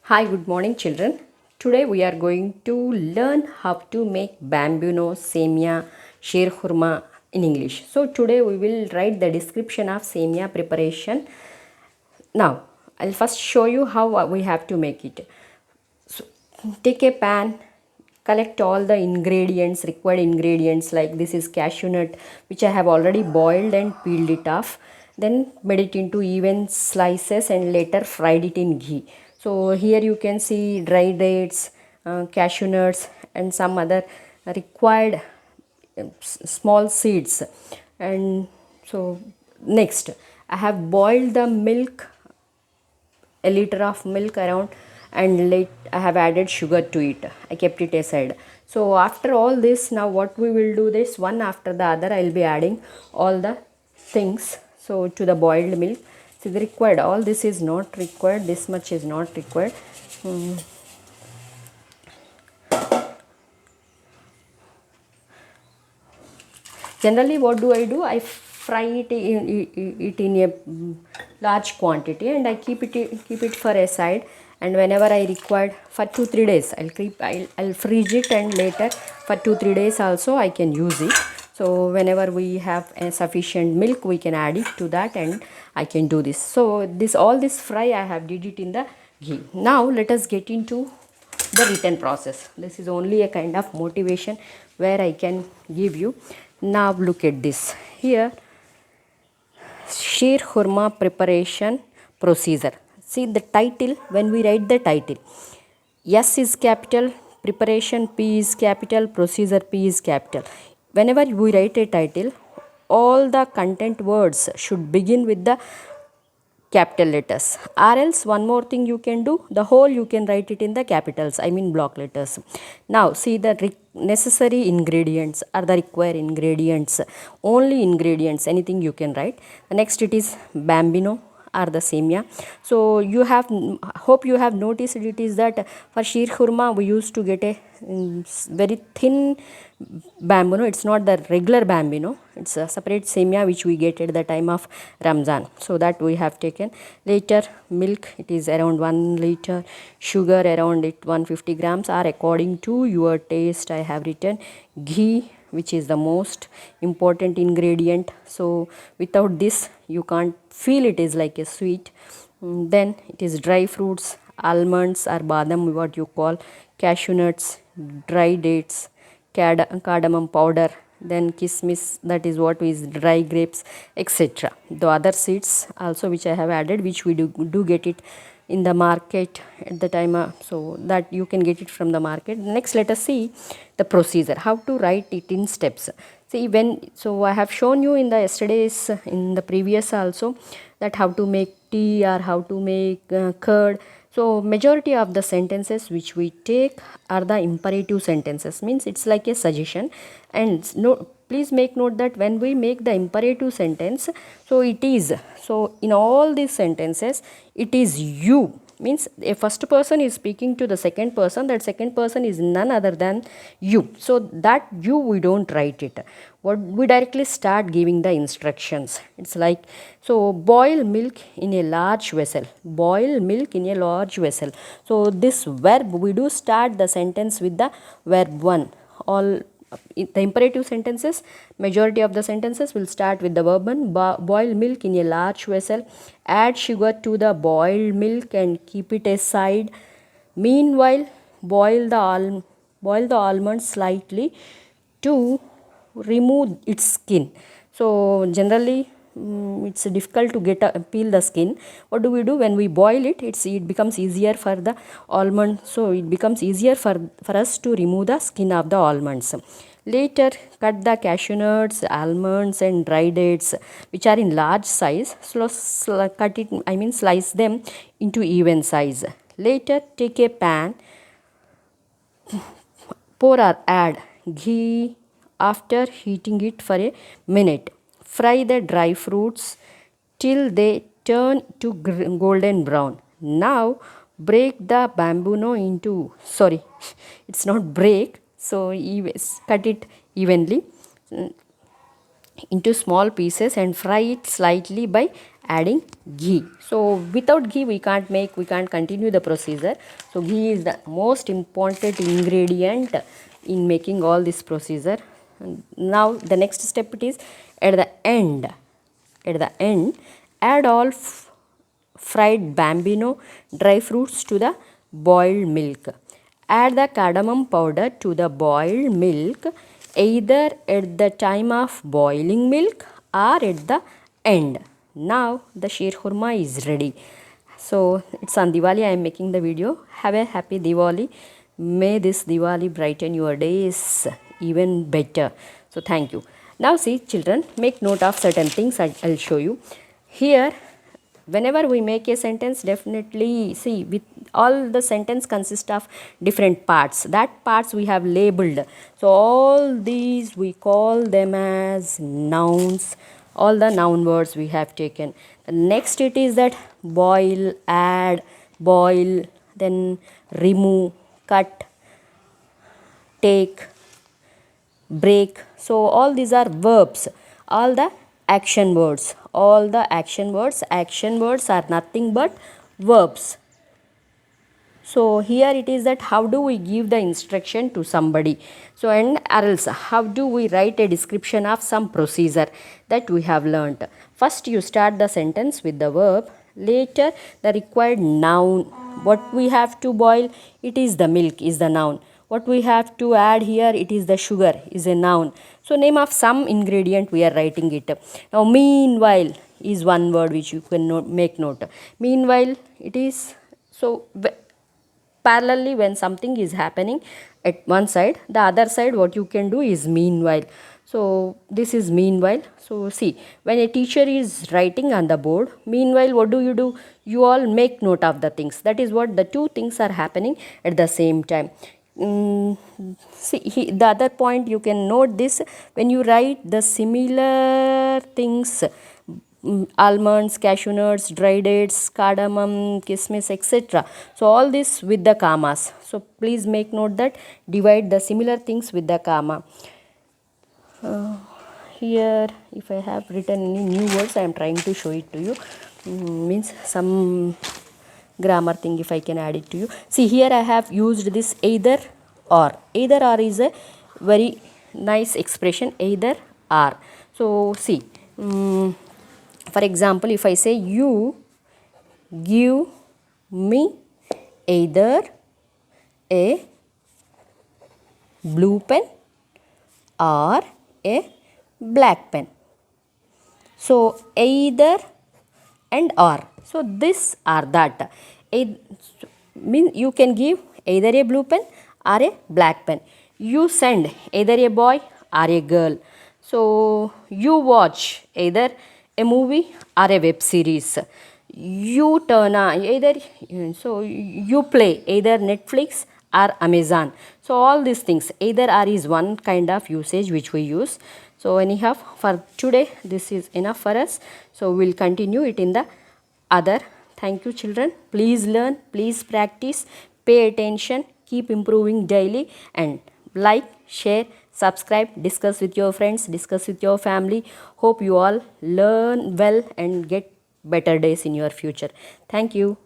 Hi, good morning, children. Today we are going to learn how to make bambino, semia, sheer khurma in English. So today we will write the description of semia preparation. Now, I'll first show you how we have to make it. So, take a pan, collect all the ingredients, required ingredients, like this is cashew nut, which I have already boiled and peeled it off. Then made it into even slices and later fried it in ghee. So here you can see dry dates, cashew nuts, and some other required small seeds. And so next I have boiled the milk, a liter of milk around, and I have added sugar to it. I kept it aside. So after all this, now what we will do, this one after the other I will be adding all the things. So to the boiled milk, so the required, all this is not required, this much is not required. Generally what do, I fry it in a large quantity, and I keep it for a side. And whenever I required for 2-3 days, I'll freeze it, and later for 2-3 days also I can use it. So whenever we have a sufficient milk, we can add it to that, and I can do this. So this, all this fry I have did it in the ghee. Now let us get into the written process. This is only a kind of motivation where I can give you. Now look at this. Here, sheer khurma preparation procedure. See the title, when we write the title, S is capital, preparation P is capital, procedure P is capital. Whenever we write a title, all the content words should begin with the capital letters, or else one more thing you can do, the whole you can write it in the capitals, I mean block letters. Now see the necessary ingredients or the required ingredients, only ingredients, anything you can write. Next it is bambino or the semia. So you have, hope you have noticed it is that for sheer khurma we used to get a very thin bambino. It's not the regular bambino, it's a separate semia which we get at the time of Ramzan. So that we have taken. Later milk, it is around 1 liter. Sugar around it 150 grams, or according to your taste I have written. Ghee, which is the most important ingredient. So without this you can't feel it is like a sweet. Then it is dry fruits, almonds or badam, what you call, cashew nuts, dry dates, cardamom powder, then kismis, that is what is dry grapes, etc. The other seeds also which I have added, which we do get it in the market at the time, so that you can get it from the market. Next let us see the procedure, how to write it in steps. See, so I have shown you in the yesterday's, in the previous also, that how to make tea or how to make curd. So majority of the sentences which we take are the imperative sentences, means it's like a suggestion. And no, please make note that when we make the imperative sentence, so it is, so in all these sentences it is you, means a first person is speaking to the second person, that second person is none other than you. So that you, we don't write it, what we directly start giving the instructions. It's like, so boil milk in a large vessel, boil milk in a large vessel. So this verb, we do start the sentence with the verb 1. All the imperative sentences, majority of the sentences will start with the verb 1. Boil milk in a large vessel, add sugar to the boiled milk and keep it aside. Meanwhile boil the almonds slightly to remove its skin. So generally it's difficult to peel the skin. What do we do when we boil it? It becomes easier for the almond, so it becomes easier for us to remove the skin of the almonds. Later cut the cashew nuts, almonds and dry dates which are in large size. Cut it, I mean slice them into even size. Later take a pan, pour or add ghee after heating it for a minute. Fry the dry fruits till they turn to golden brown. Now break the bamboo into, sorry, it's not break, so cut it evenly. into small pieces and fry it slightly by adding ghee. So without ghee we can't continue the procedure. So ghee is the most important ingredient in making all this procedure. And now the next step it is at the end. Add all fried bambino dry fruits to the boiled milk. Add the cardamom powder to the boiled milk either at the time of boiling milk or at the end. Now the sheer khurma is ready. So it's on Diwali I am making the video. Have a happy Diwali. May this Diwali brighten your days even better. So thank you. Now see children, make note of certain things I'll show you. Here whenever we make a sentence, definitely see with all the sentence consist of different parts. That parts we have labeled. So all these we call them as nouns. All the noun words we have taken. The next it is that boil, add, boil, then remove, cut, take, break. So all these are verbs. All the action words, action words are nothing but verbs. So here it is that how do we give the instruction to somebody. So and or else how do we write a description of some procedure that we have learnt. First you start the sentence with the verb, later the required noun. What we have to boil, it is the milk is the noun. What we have to add here, it is the sugar is a noun. So name of some ingredient we are writing it. Now meanwhile is one word which you can make note. Meanwhile it is so parallelly when something is happening at one side, the other side what you can do is meanwhile. So this is meanwhile. So see, when a teacher is writing on the board, meanwhile what do? You all make note of the things. That is what the two things are happening at the same time. See the other point you can note this, when you write the similar things, almonds, cashew nuts, dry dates, cardamom, kismis, etc. So all this with the commas. So please make note that divide the similar things with the comma. Here if I have written any new words, I am trying to show it to you. Means some grammar thing if I can add it to you. See here I have used this either or. Either or is a very nice expression, either or. So see, for example if I say you give me either a blue pen or a black pen. So either and or. So this or that. Means you can give either a blue pen or a black pen. You send either a boy or a girl. So you watch either a movie or a web series. You turn on either, so you play either Netflix or Amazon. So all these things, either or is one kind of usage which we use. So anyhow for today this is enough for us. So we'll continue it in the other. Thank you children. Please learn, please practice, pay attention, keep improving daily, and like, share, subscribe, discuss with your friends, discuss with your family. Hope you all learn well and get better days in your future. Thank you.